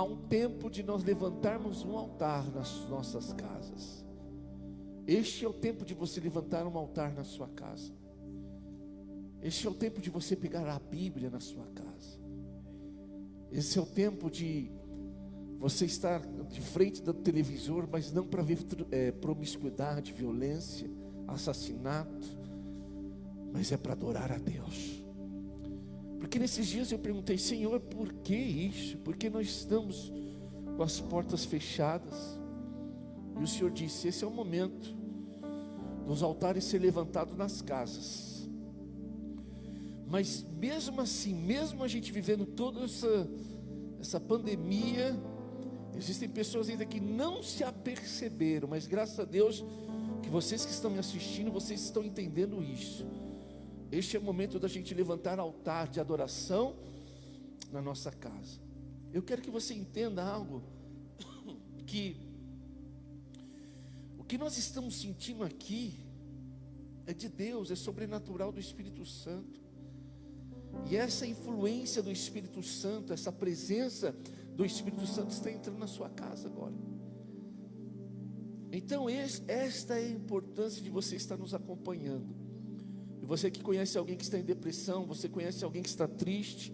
um tempo de nós levantarmos um altar nas nossas casas. Este é o tempo de você levantar um altar na sua casa. Este é o tempo de você pegar a Bíblia na sua casa. Esse é o tempo de você estar de frente do televisor, mas não para ver promiscuidade, violência, assassinato, mas é para adorar a Deus. Porque nesses dias eu perguntei: Senhor, por que isso? Por que nós estamos com as portas fechadas? E o Senhor disse: esse é o momento dos altares ser levantados nas casas. Mas mesmo assim, mesmo a gente vivendo toda essa pandemia, existem pessoas ainda que não se aperceberam, mas graças a Deus que vocês que estão me assistindo, vocês estão entendendo isso. Este é o momento da gente levantar altar de adoração na nossa casa. Eu quero que você entenda algo, que o que nós estamos sentindo aqui é de Deus, é sobrenatural do Espírito Santo. E essa influência do Espírito Santo, essa presença do Espírito Santo está entrando na sua casa agora. Então esta é a importância de você estar nos acompanhando. E você que conhece alguém que está em depressão, você conhece alguém que está triste,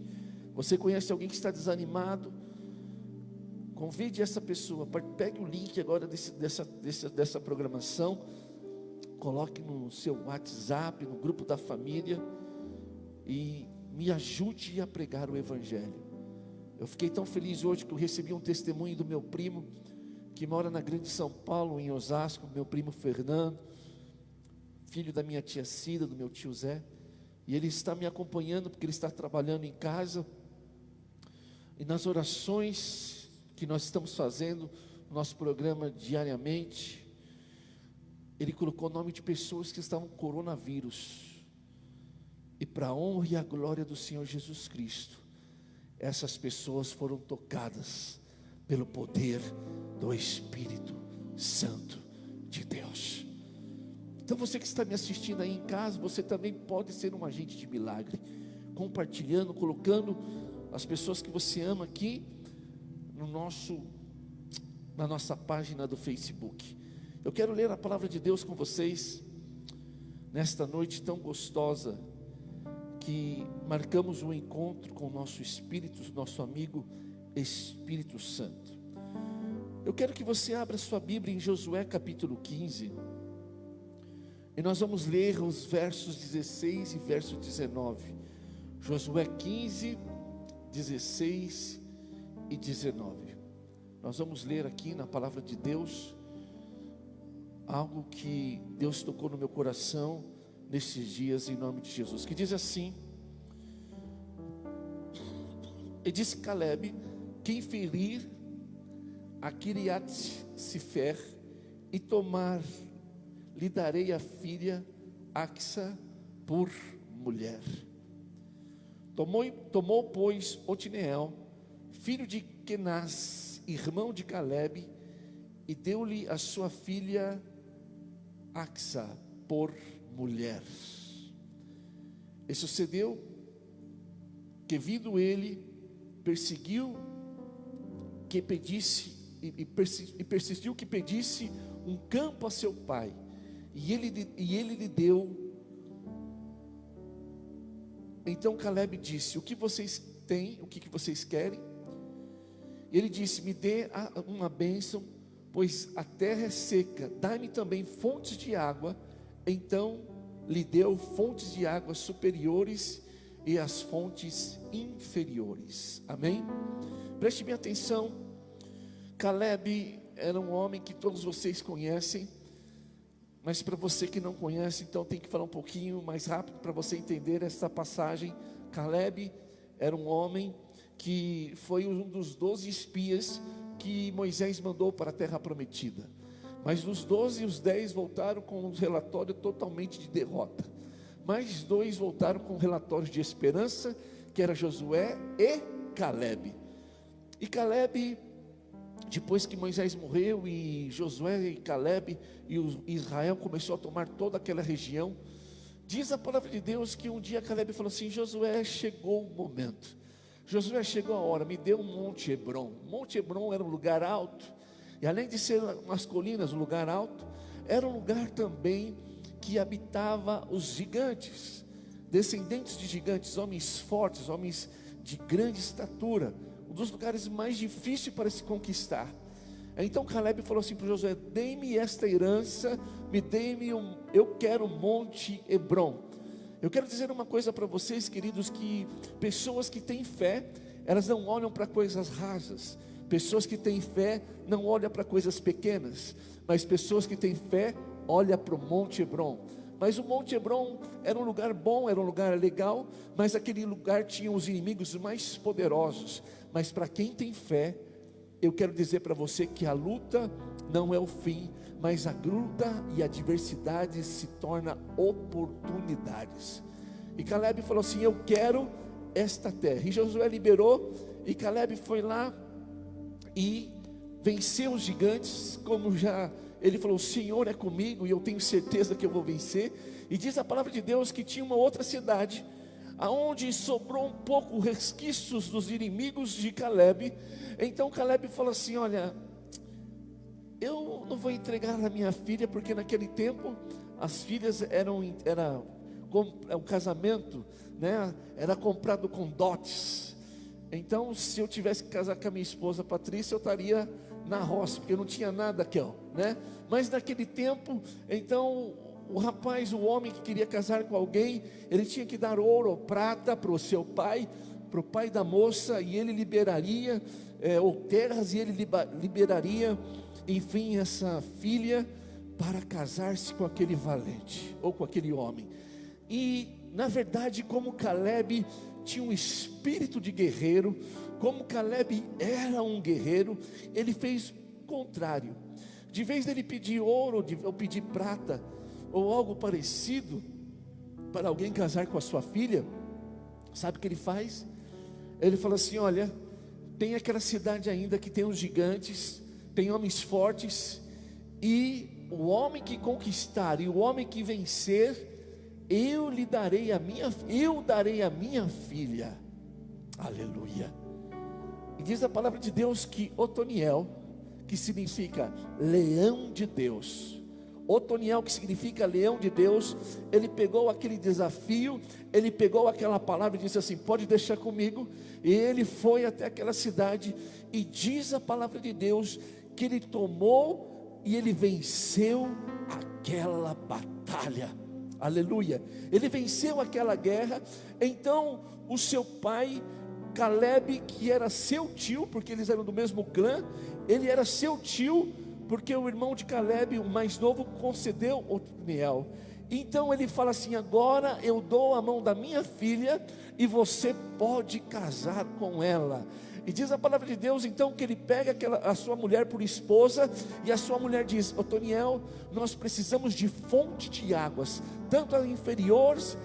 você conhece alguém que está desanimado, convide essa pessoa, pegue o link agora dessa programação, coloque no seu WhatsApp, no grupo da família, e me ajude a pregar o Evangelho. Eu fiquei tão feliz hoje que eu recebi um testemunho do meu primo, que mora na Grande São Paulo, em Osasco, meu primo Fernando, filho da minha tia Cida, do meu tio Zé, e ele está me acompanhando, porque ele está trabalhando em casa, e nas orações que nós estamos fazendo, no nosso programa diariamente, ele colocou o nome de pessoas que estavam com coronavírus, e para a honra e a glória do Senhor Jesus Cristo, essas pessoas foram tocadas pelo poder do Espírito Santo de Deus. Então você que está me assistindo aí em casa, você também pode ser um agente de milagre, compartilhando, colocando as pessoas que você ama aqui na nossa página do Facebook. Eu quero ler a palavra de Deus com vocês nesta noite tão gostosa, que marcamos um encontro com o nosso Espírito, nosso amigo Espírito Santo. Eu quero que você abra sua Bíblia em Josué capítulo 15, e nós vamos ler os versos 16 e verso 19. Josué 15, 16 e 19. Nós vamos ler aqui na palavra de Deus algo que Deus tocou no meu coração nesses dias, em nome de Jesus, que diz assim: e disse Calebe: quem ferir a Quiriat-Sifer e tomar, lhe darei a filha Axa por mulher. Tomou pois Otiniel, filho de Kenaz, irmão de Calebe, e deu-lhe a sua filha Axa por mulher. E sucedeu que, vindo ele, persistiu que pedisse um campo a seu pai, e ele lhe deu. Então Calebe disse: o que vocês têm? O que vocês querem? Ele disse: me dê uma bênção, pois a terra é seca, dai-me também fontes de água. Então lhe deu fontes de água superiores e as fontes inferiores. Amém? Preste bem atenção. Calebe era um homem que todos vocês conhecem, mas para você que não conhece, então tem que falar um pouquinho mais rápido para você entender essa passagem. Calebe era um homem que foi um dos 12 espias que Moisés mandou para a terra prometida. Mas dos 12, os 10 voltaram com um relatório totalmente de derrota. Mais 2 voltaram com relatórios de esperança, que era Josué e Calebe. E Calebe, depois que Moisés morreu, e Josué e Calebe e Israel começou a tomar toda aquela região, diz a palavra de Deus que um dia Calebe falou assim: Josué, chegou o momento. Josué, chegou a hora, me deu o Monte Hebron. Monte Hebron era um lugar alto, e além de ser umas colinas, um lugar alto, era um lugar também que habitava os gigantes, descendentes de gigantes, homens fortes, homens de grande estatura, um dos lugares mais difíceis para se conquistar. Então Caleb falou assim para Josué: dê-me esta herança, eu quero o Monte Hebron. Eu quero dizer uma coisa para vocês, queridos, que pessoas que têm fé, elas não olham para coisas rasas. Pessoas que têm fé não olham para coisas pequenas, mas pessoas que têm fé olham para o Monte Hebron. Mas o Monte Hebron era um lugar bom, era um lugar legal, mas aquele lugar tinha os inimigos mais poderosos. Mas para quem tem fé, eu quero dizer para você que a luta não é o fim, mas a luta e a adversidade se torna oportunidades. E Caleb falou assim: eu quero esta terra. E Josué liberou, e Caleb foi lá e venceu os gigantes, como já ele falou: o Senhor é comigo e eu tenho certeza que eu vou vencer. E diz a palavra de Deus que tinha uma outra cidade, aonde sobrou um pouco resquícios dos inimigos de Caleb. Então Caleb falou assim: olha, eu não vou entregar a minha filha, porque naquele tempo as filhas era o casamento, né, era comprado com dotes. Então, se eu tivesse que casar com a minha esposa Patrícia, eu estaria na roça, porque eu não tinha nada aqui, né? Mas naquele tempo, então, o homem que queria casar com alguém, ele tinha que dar ouro ou prata para o seu pai, para o pai da moça, e ele liberaria, ou terras, e ele liberaria, enfim, essa filha para casar-se com aquele valente, ou com aquele homem. E na verdade, como Caleb tinha um espírito de guerreiro, como Caleb era um guerreiro, ele fez o contrário. De vez dele pedir ouro, ou pedir prata, ou algo parecido, para alguém casar com a sua filha, sabe o que ele faz? Ele fala assim: olha, tem aquela cidade ainda que tem os gigantes, tem homens fortes, e o homem que conquistar, e o homem que vencer, eu darei a minha filha. Aleluia. E diz a palavra de Deus que Otoniel, que significa leão de Deus, Otoniel, que significa leão de Deus, ele pegou aquele desafio, ele pegou aquela palavra e disse assim: pode deixar comigo. E ele foi até aquela cidade, e diz a palavra de Deus que ele tomou e ele venceu aquela batalha. Aleluia. Ele venceu aquela guerra. Então o seu pai Caleb, que era seu tio, porque eles eram do mesmo clã, ele era seu tio, porque o irmão de Caleb, o mais novo, concedeu Otoniel. Então ele fala assim: agora eu dou a mão da minha filha, e você pode casar com ela. E diz a palavra de Deus então que ele pega a sua mulher por esposa, e a sua mulher diz: Otoniel, nós precisamos de fonte de águas, tanto as inferiores,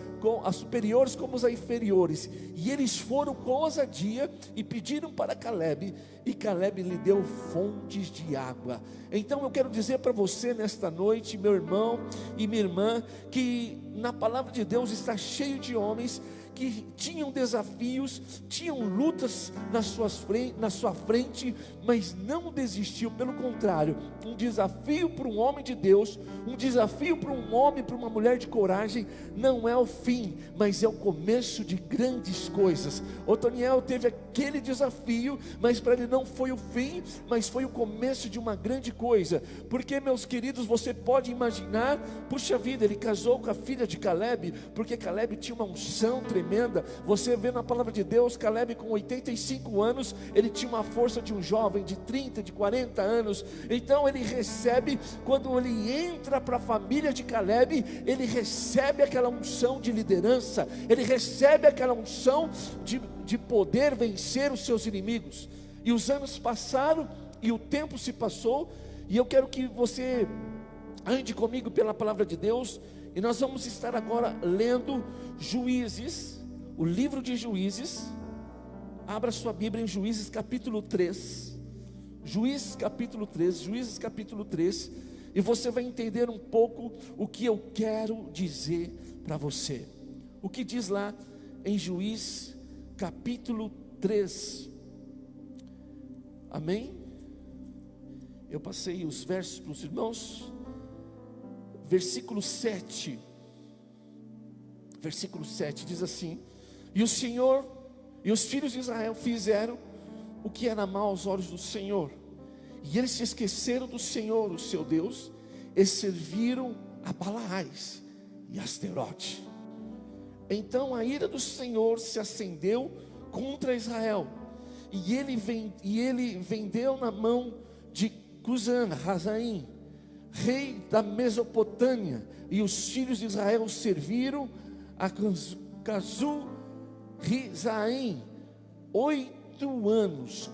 as superiores como as inferiores. E eles foram com ousadia e pediram para Caleb, e Caleb lhe deu fontes de água. Então eu quero dizer para você nesta noite, meu irmão e minha irmã, que na palavra de Deus está cheio de homens que tinham desafios, tinham lutas na sua frente, mas não desistiu. Pelo contrário, um desafio para um homem de Deus, um desafio para um homem, para uma mulher de coragem, não é o fim, mas é o começo de grandes coisas. Otoniel teve aquele desafio, mas para ele não foi o fim, mas foi o começo de uma grande coisa. Porque, meus queridos, você pode imaginar, puxa vida, ele casou com a filha de Caleb, porque Caleb tinha uma unção tremenda. Você vê na palavra de Deus, Caleb com 85 anos, ele tinha uma força de um jovem de 30, de 40 anos. Então ele recebe, quando ele entra para a família de Caleb, ele recebe aquela unção de liderança, ele recebe aquela unção de poder vencer os seus inimigos. E os anos passaram, e o tempo se passou, e eu quero que você ande comigo pela palavra de Deus. E nós vamos estar agora lendo Juízes, o livro de Juízes. Abra sua Bíblia em Juízes capítulo 3. Juízes capítulo 3, Juízes capítulo 3. E você vai entender um pouco o que eu quero dizer para você. O que diz lá em Juízes capítulo 3. Amém? Eu passei os versos para os irmãos. Versículo 7. Versículo 7 diz assim: e o Senhor e os filhos de Israel fizeram o que era mal aos olhos do Senhor, e eles se esqueceram do Senhor, o seu Deus, e serviram a Balaás e Asterote. Então a ira do Senhor se acendeu contra Israel, e ele vendeu na mão de Cusã-Razaim, rei da Mesopotâmia, e os filhos de Israel serviram a Cazu-Rizaim 8 anos,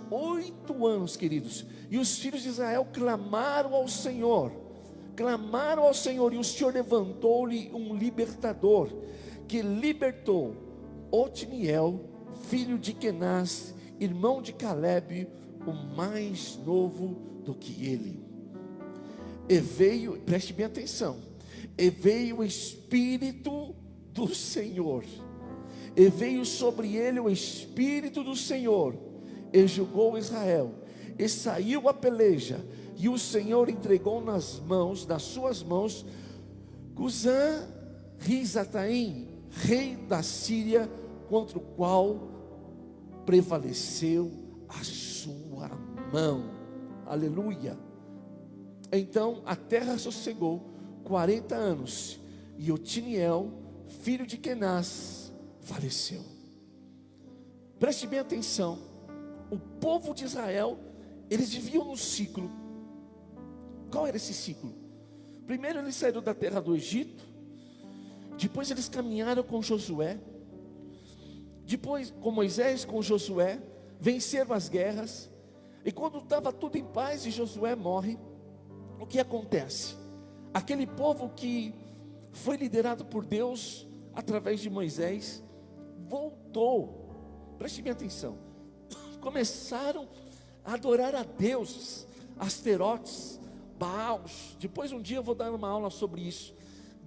queridos. E os filhos de Israel clamaram ao Senhor, e o Senhor levantou-lhe um libertador, que libertou Otniel, filho de Kenaz, irmão de Caleb, o mais novo do que ele. E veio, preste bem atenção, e veio o Espírito do Senhor, e veio sobre ele o Espírito do Senhor, e julgou Israel, e saiu a peleja, e o Senhor entregou nas suas mãos, Cusã-Risataim, rei da Síria, contra o qual prevaleceu a sua mão. Aleluia. Então a terra sossegou 40 anos, e Otniel, filho de Kenaz, faleceu. Preste bem atenção. O povo de Israel, eles viviam num ciclo. Qual era esse ciclo? Primeiro eles saíram da terra do Egito, depois eles caminharam com Josué, depois com Moisés, com Josué, venceram as guerras, e quando estava tudo em paz e Josué morre, o que acontece? Aquele povo que foi liderado por Deus através de Moisés voltou. Preste bem atenção. Começaram a adorar a deuses, Asterotes, Baals. Depois um dia eu vou dar uma aula sobre isso.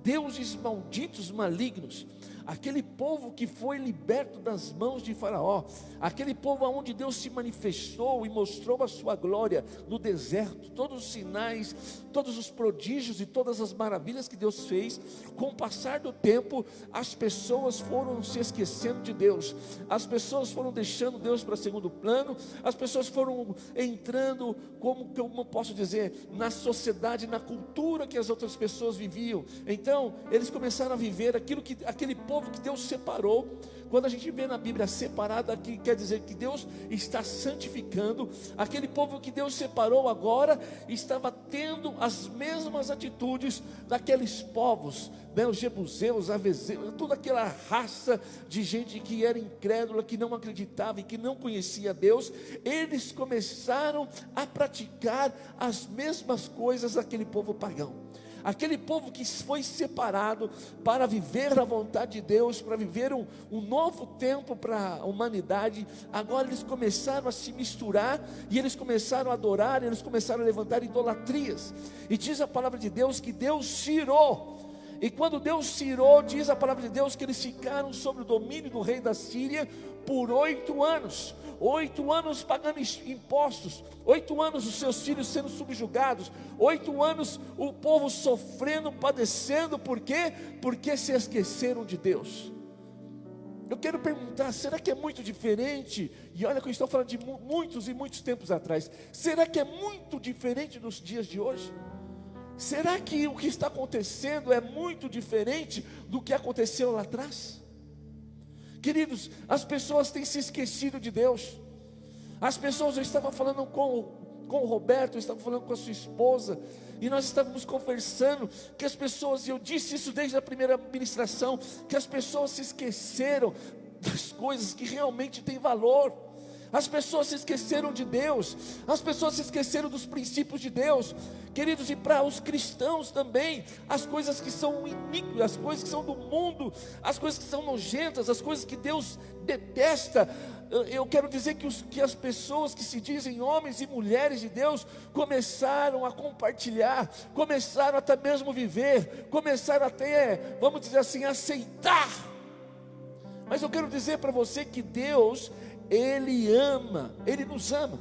Deuses malditos, malignos. Aquele povo que foi liberto das mãos de Faraó, aquele povo onde Deus se manifestou e mostrou a sua glória no deserto, todos os sinais, todos os prodígios e todas as maravilhas que Deus fez. Com o passar do tempo, as pessoas foram se esquecendo de Deus, as pessoas foram deixando Deus para segundo plano, as pessoas foram entrando, como eu posso dizer, na sociedade, na cultura que as outras pessoas viviam. Então eles começaram a viver aquele povo que Deus separou. Quando a gente vê na Bíblia separado aqui, quer dizer que Deus está santificando. Aquele povo que Deus separou agora estava tendo as mesmas atitudes daqueles povos, né? Os jebuseus, avezeus, toda aquela raça de gente que era incrédula, que não acreditava e que não conhecia Deus. Eles começaram a praticar as mesmas coisas daquele povo pagão. Aquele povo que foi separado para viver a vontade de Deus, para viver um novo tempo para a humanidade, agora eles começaram a se misturar, e eles começaram a adorar, eles começaram a levantar idolatrias. E diz a palavra de Deus que Deus cirou. E quando Deus cirou, diz a palavra de Deus que eles ficaram sob o domínio do rei da Síria por 8 anos. 8 anos pagando impostos, 8 anos os seus filhos sendo subjugados, 8 anos o povo sofrendo, padecendo. Por quê? Porque se esqueceram de Deus. Eu quero perguntar, será que é muito diferente? E olha que eu estou falando de muitos e muitos tempos atrás. Será que é muito diferente dos dias de hoje? Será que o que está acontecendo é muito diferente do que aconteceu lá atrás? Queridos, as pessoas têm se esquecido de Deus. As pessoas, eu estava falando com o Roberto, eu estava falando com a sua esposa, e nós estávamos conversando, que as pessoas, e eu disse isso desde a primeira ministração, que as pessoas se esqueceram das coisas que realmente têm valor. As pessoas se esqueceram de Deus, as pessoas se esqueceram dos princípios de Deus, queridos. E para os cristãos também, as coisas que são iníquas, as coisas que são do mundo, as coisas que são nojentas, as coisas que Deus detesta. Eu quero dizer que as pessoas que se dizem homens e mulheres de Deus começaram a compartilhar, começaram até mesmo viver, começaram até, vamos dizer assim, aceitar Mas eu quero dizer para você que Deus, Ele ama, Ele nos ama.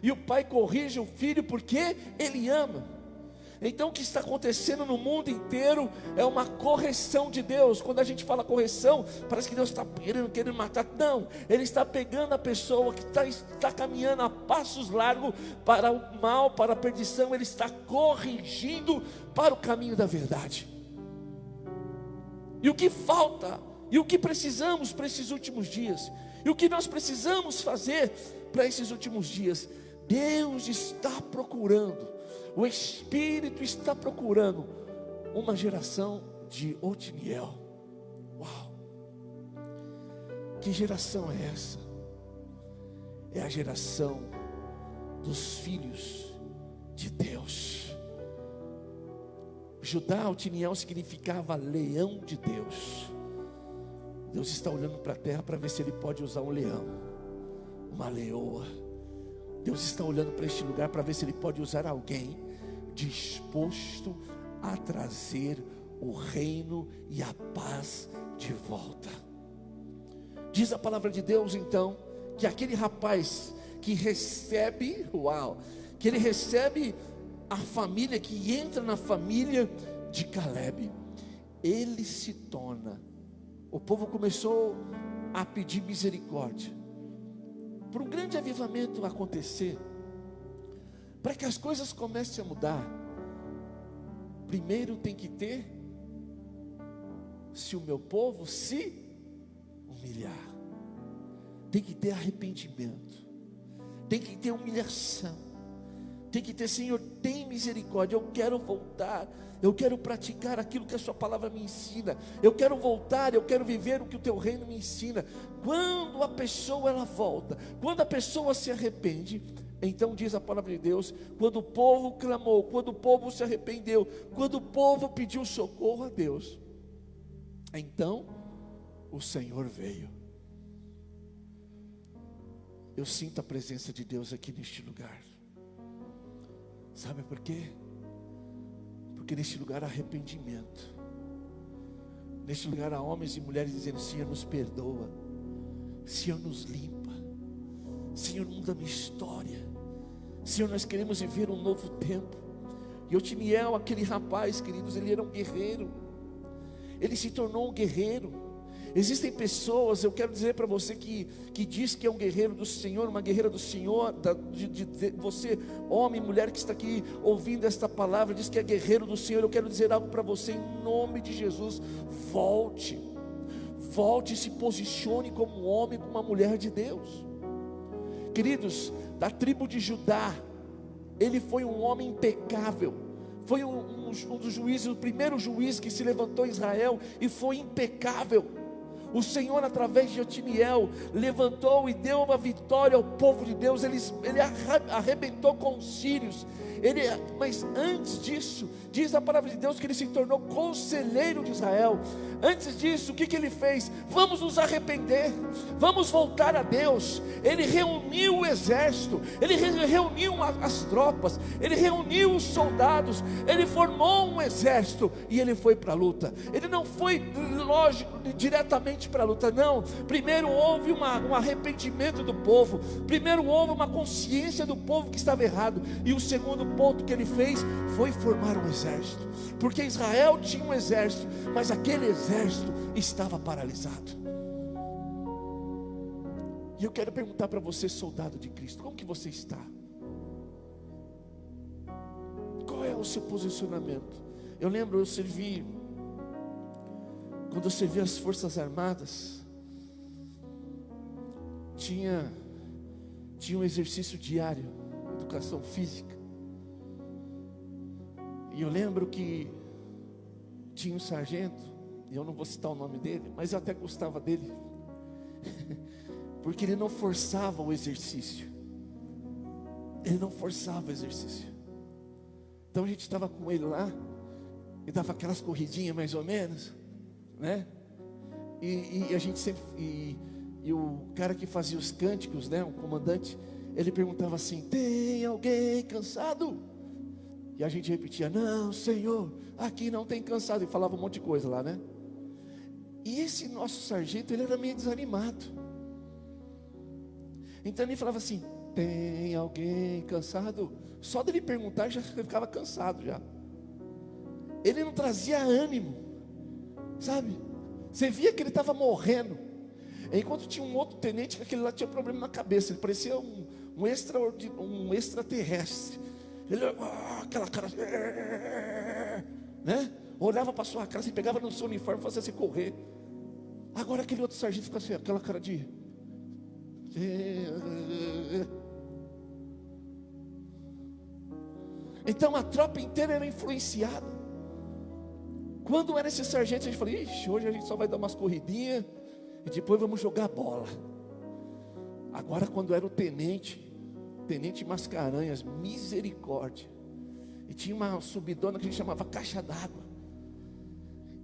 E o pai corrige o filho porque Ele ama. Então o que está acontecendo no mundo inteiro é uma correção de Deus. Quando a gente fala correção, parece que Deus está querendo matar. Não, Ele está pegando a pessoa que está caminhando a passos largos para o mal, para a perdição. Ele está corrigindo para o caminho da verdade. E o que falta, e o que precisamos para esses últimos dias, e o que nós precisamos fazer para esses últimos dias, Deus está procurando, o Espírito está procurando uma geração de Otiniel. Uau! Que geração é essa? É a geração dos filhos de Deus. Judá, Otiniel, significava leão de Deus. Deus está olhando para a terra para ver se Ele pode usar um leão, uma leoa. Deus está olhando para este lugar para ver se Ele pode usar alguém disposto a trazer o reino e a paz de volta. Diz a palavra de Deus então, que aquele rapaz que recebe, que ele recebe a família, que entra na família de Caleb, ele se torna, o povo começou a pedir misericórdia, para um grande avivamento acontecer, para que as coisas comecem a mudar, primeiro tem que ter, se o meu povo se humilhar, tem que ter arrependimento, tem que ter humilhação, tem que ter, Senhor, tem misericórdia, eu quero voltar, eu quero praticar aquilo que a sua palavra me ensina, eu quero voltar, eu quero viver o que o teu reino me ensina. Quando a pessoa ela volta, quando a pessoa se arrepende, então diz a palavra de Deus, quando o povo clamou, quando o povo se arrependeu, quando o povo pediu socorro a Deus, então o Senhor veio. Eu sinto a presença de Deus aqui neste lugar. Sabe por quê? Porque neste lugar há arrependimento. Neste lugar há homens e mulheres dizendo: Senhor, nos perdoa, Senhor, nos limpa, Senhor, muda a minha história, Senhor, nós queremos viver um novo tempo. E Otiniel, aquele rapaz, queridos, ele era um guerreiro, ele se tornou um guerreiro. Existem pessoas, eu quero dizer para você que diz que é um guerreiro do Senhor, uma guerreira do Senhor, você, homem e mulher que está aqui ouvindo esta palavra, diz que é guerreiro do Senhor. Eu quero dizer algo para você em nome de Jesus: volte e se posicione como um homem, como uma mulher de Deus. Queridos, da tribo de Judá, ele foi um homem impecável, foi um dos juízes, o primeiro juiz que se levantou em Israel, e foi impecável. O Senhor, através de Otiniel, levantou e deu uma vitória ao povo de Deus. Ele arrebentou com os sírios. Mas antes disso, diz a palavra de Deus que ele se tornou conselheiro de Israel. Antes disso, o que ele fez? Vamos nos arrepender, vamos voltar a Deus. Ele reuniu o exército, ele reuniu as tropas, ele reuniu os soldados, ele formou um exército e ele foi para a luta. Ele não foi, lógico, diretamente para a luta, não. Primeiro houve um arrependimento do povo, primeiro houve uma consciência do povo que estava errado, e o segundo ponto que ele fez foi formar um exército, porque Israel tinha um exército, mas aquele exército estava paralisado. E eu quero perguntar para você, soldado de Cristo, como que você está? Qual é o seu posicionamento? Eu lembro, quando eu servi as Forças Armadas, tinha um exercício diário, educação física. E eu lembro que tinha um sargento, e eu não vou citar o nome dele, mas eu até gostava dele, porque ele não forçava o exercício. Ele não forçava o exercício. Então a gente estava com ele lá, e dava aquelas corridinhas mais ou menos, né? E a gente sempre, e o cara que fazia os cânticos, né, o comandante, ele perguntava assim: tem alguém cansado? E a gente repetia: não, Senhor, aqui não tem cansado. E falava um monte de coisa lá, né? E esse nosso sargento, ele era meio desanimado. Então ele falava assim: tem alguém cansado? Só dele perguntar já ficava cansado já. Ele não trazia ânimo, sabe? Você via que ele estava morrendo. Enquanto tinha um outro tenente que aquele lá tinha problema na cabeça. Ele parecia um extraterrestre. Ele, aquela cara, né? Olhava para sua cara, se pegava no seu uniforme e fazia você correr. Agora aquele outro sargento fica assim, aquela cara de... Então a tropa inteira era influenciada. Quando era esse sargento, a gente falou: ixi, hoje a gente só vai dar umas corridinhas e depois vamos jogar bola. Agora quando era o tenente Mascarenhas, misericórdia, e tinha uma subidona que a gente chamava caixa d'água,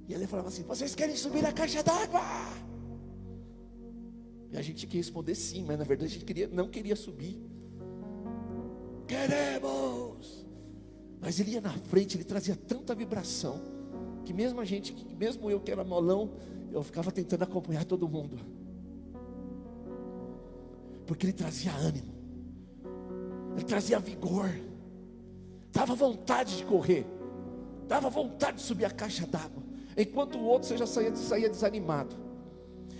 e ele falava assim: vocês querem subir a caixa d'água? E a gente queria responder sim, mas na verdade a gente não queria subir. Queremos! Mas ele ia na frente, ele trazia tanta vibração, que mesmo eu que era molão, eu ficava tentando acompanhar todo mundo, porque ele trazia ânimo, ele trazia vigor, dava vontade de correr, dava vontade de subir a caixa d'água, enquanto o outro você já saía desanimado.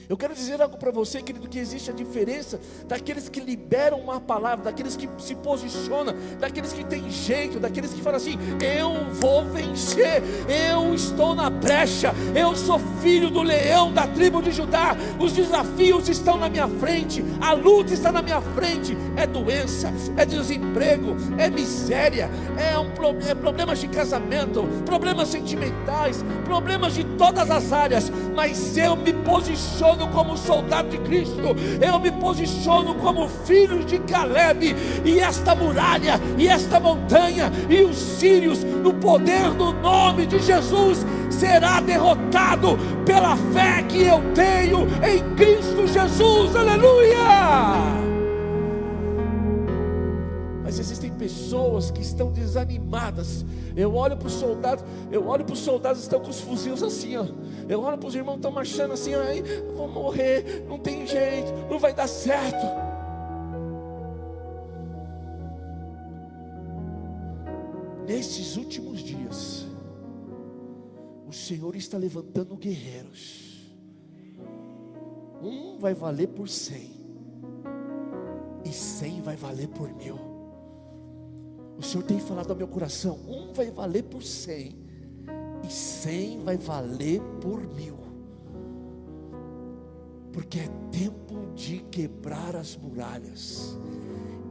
Eu quero dizer algo para você, querido, que existe a diferença daqueles que liberam uma palavra, daqueles que se posicionam, daqueles que têm jeito, daqueles que falam assim: eu vou vencer, eu estou na brecha, eu sou filho do leão da tribo de Judá, os desafios estão na minha frente, a luta está na minha frente, é doença, é desemprego, é miséria, é problemas de casamento, problemas sentimentais, problemas de todas as áreas, mas eu me posiciono como soldado de Cristo, eu me posiciono como filho de Caleb, e esta muralha, e esta montanha, e os sírios, no poder do nome de Jesus, será derrotado pela fé que eu tenho em Cristo Jesus, aleluia! Mas existem pessoas que estão desanimadas. Eu olho para os soldados estão com os fuzis assim, ó. Eu olho para os irmãos que estão marchando assim, aí vou morrer, não tem jeito, não vai dar certo. Nesses últimos dias, o Senhor está levantando guerreiros. Um vai valer por 100, e 100 vai valer por 1000. O Senhor tem falado ao meu coração: um vai valer por 100, e 100 vai valer por 1000. Porque é tempo de quebrar as muralhas.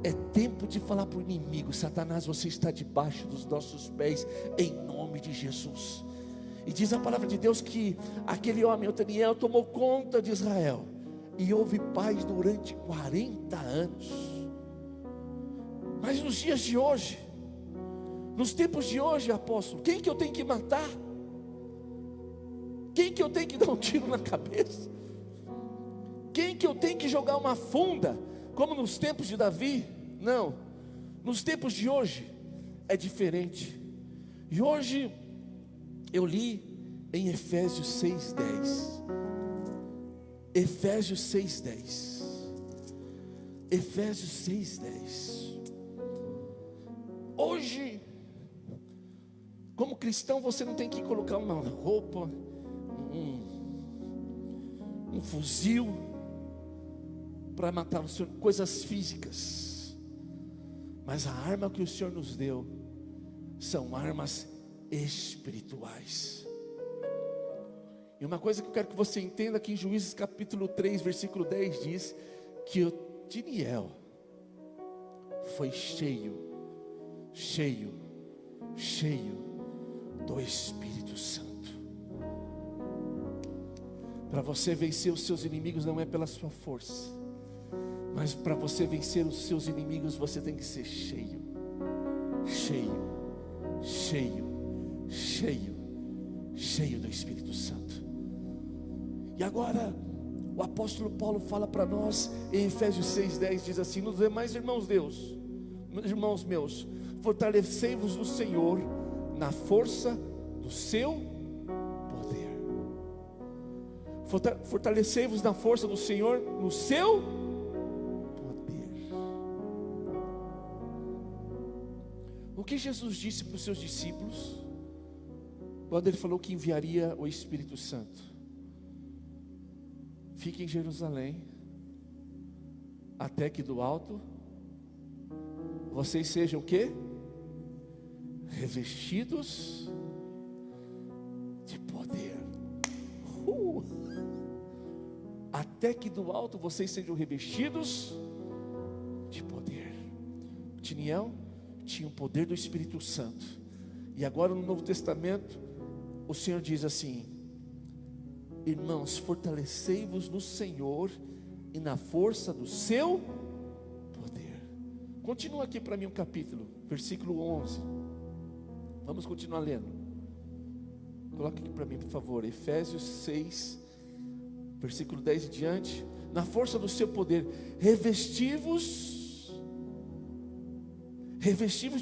É tempo de falar para o inimigo: Satanás, você está debaixo dos nossos pés, em nome de Jesus. E diz a palavra de Deus que aquele homem, Otaniel, tomou conta de Israel, e houve paz durante 40 anos. Mas nos dias de hoje, nos tempos de hoje, apóstolo, quem que eu tenho que matar? Quem que eu tenho que dar um tiro na cabeça? Quem que eu tenho que jogar uma funda, como nos tempos de Davi? Não, nos tempos de hoje é diferente. E hoje eu li em Efésios 6:10. Efésios 6:10. Efésios 6:10. Hoje, como cristão, você não tem que colocar uma roupa, um fuzil para matar o Senhor, coisas físicas. Mas a arma que o Senhor nos deu são armas espirituais. E uma coisa que eu quero que você entenda, que em Juízes capítulo 3, versículo 10 diz que Otiniel foi cheio do Espírito Santo. Para você vencer os seus inimigos não é pela sua força, mas para você vencer os seus inimigos você tem que ser cheio do Espírito Santo. E agora o apóstolo Paulo fala para nós em Efésios 6:10, diz assim: nos demais irmãos meus, fortalecei-vos no Senhor, na força do seu poder. Fortalecei-vos na força do Senhor, no seu poder. O que Jesus disse para os seus discípulos quando Ele falou que enviaria o Espírito Santo? Fique em Jerusalém, até que do alto vocês sejam o quê? Revestidos de poder. Até que do alto vocês sejam revestidos de poder. Tiniel tinha o poder do Espírito Santo. E agora no Novo Testamento o Senhor diz assim: irmãos, fortalecei-vos no Senhor e na força do seu poder. Continua aqui para mim um capítulo, versículo 11. Vamos continuar lendo. Coloque aqui para mim, por favor, Efésios 6, versículo 10 e diante. Na força do seu poder, revesti-vos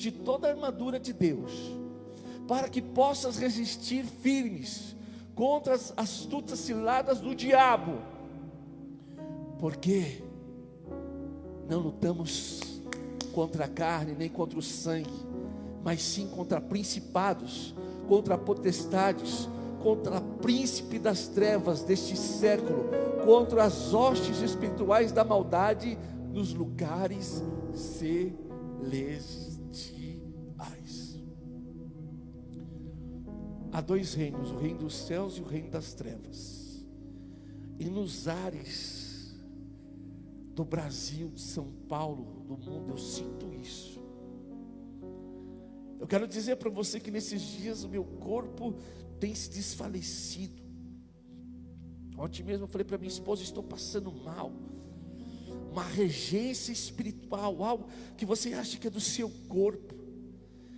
de toda a armadura de Deus, para que possas resistir firmes contra as astutas ciladas do diabo, porque não lutamos contra a carne, nem contra o sangue, mas sim contra principados, contra potestades, contra príncipe das trevas deste século, contra as hostes espirituais da maldade nos lugares celestiais. Há dois reinos, o reino dos céus e o reino das trevas. E nos ares do Brasil, de São Paulo, do mundo, eu sinto isso. Eu quero dizer para você que nesses dias o meu corpo tem se desfalecido. Ontem mesmo eu falei para minha esposa: estou passando mal. Uma regência espiritual, algo que você acha que é do seu corpo,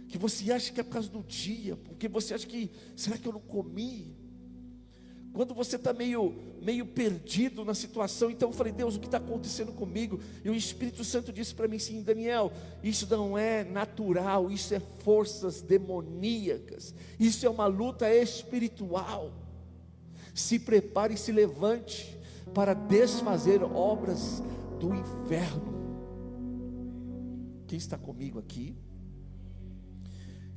que você acha que é por causa do dia, porque você acha que, será que eu não comi? Quando você está meio perdido na situação, então eu falei: Deus, o que está acontecendo comigo? E o Espírito Santo disse para mim assim: Daniel, isso não é natural, isso é forças demoníacas, isso é uma luta espiritual. Se prepare e se levante para desfazer obras do inferno. Quem está comigo aqui?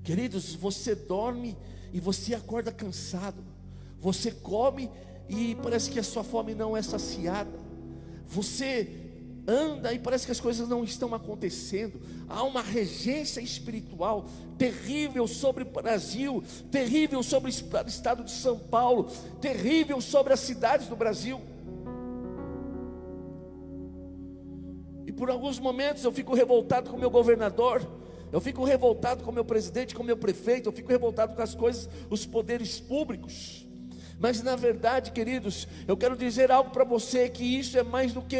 Queridos, você dorme e você acorda cansado. Você come e parece que a sua fome não é saciada. Você anda e parece que as coisas não estão acontecendo. Há uma regência espiritual terrível sobre o Brasil, terrível sobre o estado de São Paulo, terrível sobre as cidades do Brasil. E por alguns momentos eu fico revoltado com o meu governador, eu fico revoltado com o meu presidente, com o meu prefeito, eu fico revoltado com as coisas, os poderes públicos. Mas na verdade, queridos, eu quero dizer algo para você, que isso é mais do que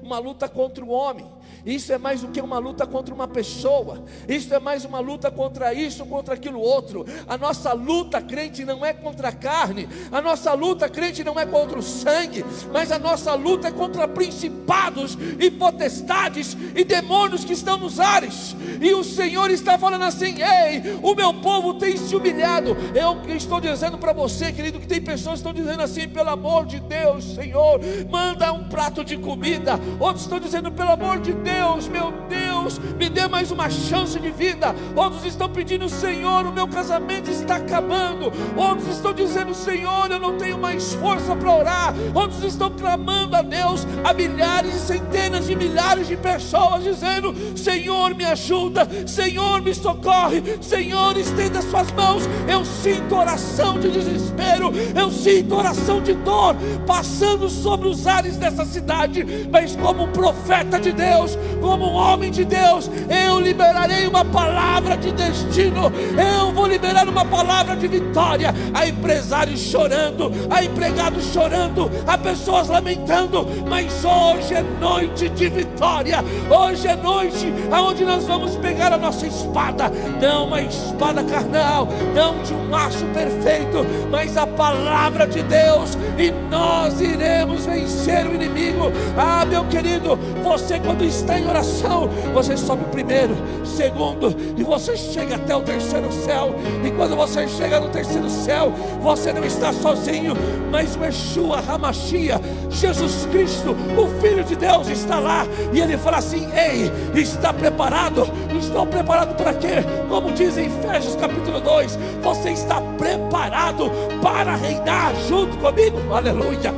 uma luta contra o homem. Isso é mais do que uma luta contra uma pessoa. Isso é mais uma luta contra isso, contra aquilo outro. A nossa luta, crente, não é contra a carne. A nossa luta, crente, não é contra o sangue. Mas a nossa luta é contra principados e potestades e demônios que estão nos ares. E o Senhor está falando assim: ei, o meu povo tem se humilhado. Eu estou dizendo para você, querido, que tem pessoas que estão dizendo assim: pelo amor de Deus, Senhor, manda um prato de comida. Outros estão dizendo: pelo amor de Deus, meu Deus, me dê mais uma chance de vida. Outros estão pedindo: Senhor, o meu casamento está acabando. Outros estão dizendo: Senhor, eu não tenho mais força para orar. Outros estão clamando a Deus, a milhares e centenas de milhares de pessoas, dizendo: Senhor, me ajuda, Senhor, me socorre, Senhor, estenda suas mãos. Eu sinto oração de desespero, eu sinto oração de dor passando sobre os ares dessa cidade. Mas como um profeta de Deus, como um homem de Deus, eu liberarei uma palavra de destino. Eu vou liberar uma palavra de vitória. Há empresários chorando, há empregados chorando, há pessoas lamentando, mas hoje é noite de vitória. Hoje é noite aonde nós vamos pegar a nossa espada, não uma espada carnal, não de um macho perfeito, mas a palavra de Deus, e nós iremos vencer o inimigo. Ah, meu querido, você quando está em oração, oração, você sobe primeiro, segundo, e você chega até o terceiro céu. E quando você chega no terceiro céu, você não está sozinho, mas o Yeshua HaMashiach, Jesus Cristo, o Filho de Deus, está lá. E ele fala assim: ei, está preparado? Estou preparado para quê? Como diz em Efésios capítulo 2, você está preparado para reinar junto comigo? Aleluia.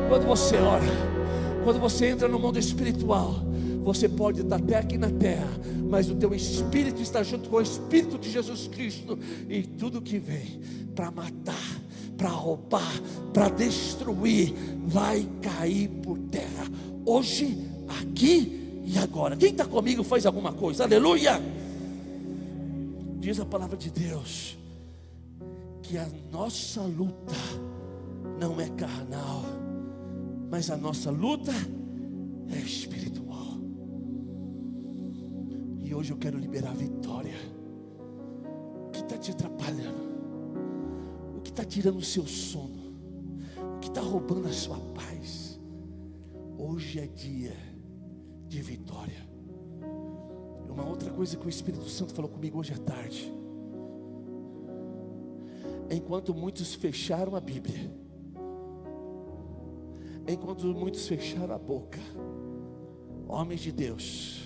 Quando você ora, quando você entra no mundo espiritual, você pode estar até aqui na terra, mas o teu espírito está junto com o Espírito de Jesus Cristo. E tudo que vem para matar, para roubar, para destruir, vai cair por terra, hoje, aqui e agora. Quem está comigo faz alguma coisa, aleluia. Diz a palavra de Deus que a nossa luta não é carnal, mas a nossa luta é espiritual. E hoje eu quero liberar a vitória. O que está te atrapalhando? O que está tirando o seu sono? O que está roubando a sua paz? Hoje é dia de vitória. E uma outra coisa que o Espírito Santo falou comigo hoje à tarde: enquanto muitos fecharam a Bíblia, enquanto muitos fecharam a boca, homens de Deus,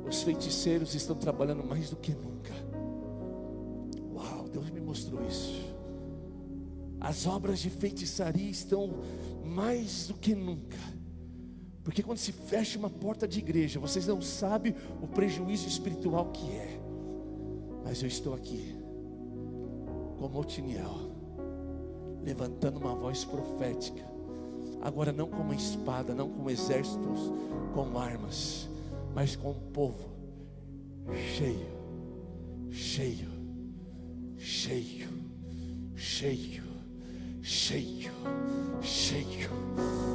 os feiticeiros estão trabalhando mais do que nunca. Uau, Deus me mostrou isso. As obras de feitiçaria estão mais do que nunca, porque quando se fecha uma porta de igreja, vocês não sabem o prejuízo espiritual que é. Mas eu estou aqui como Otiniel, levantando uma voz profética, agora não com uma espada, não com exércitos, com armas, mas com um povo cheio, cheio, cheio, cheio, cheio, cheio,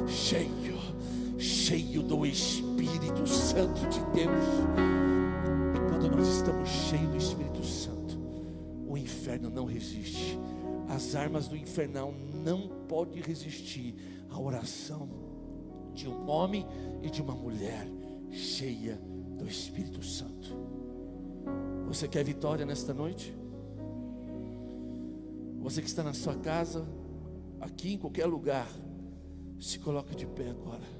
cheio, cheio do Espírito Santo de Deus. E quando nós estamos cheios do Espírito Santo, o inferno não resiste. As armas do infernal não podem resistir à oração de um homem e de uma mulher cheia do Espírito Santo. Você quer vitória nesta noite? Você que está na sua casa, aqui em qualquer lugar, se coloque de pé agora.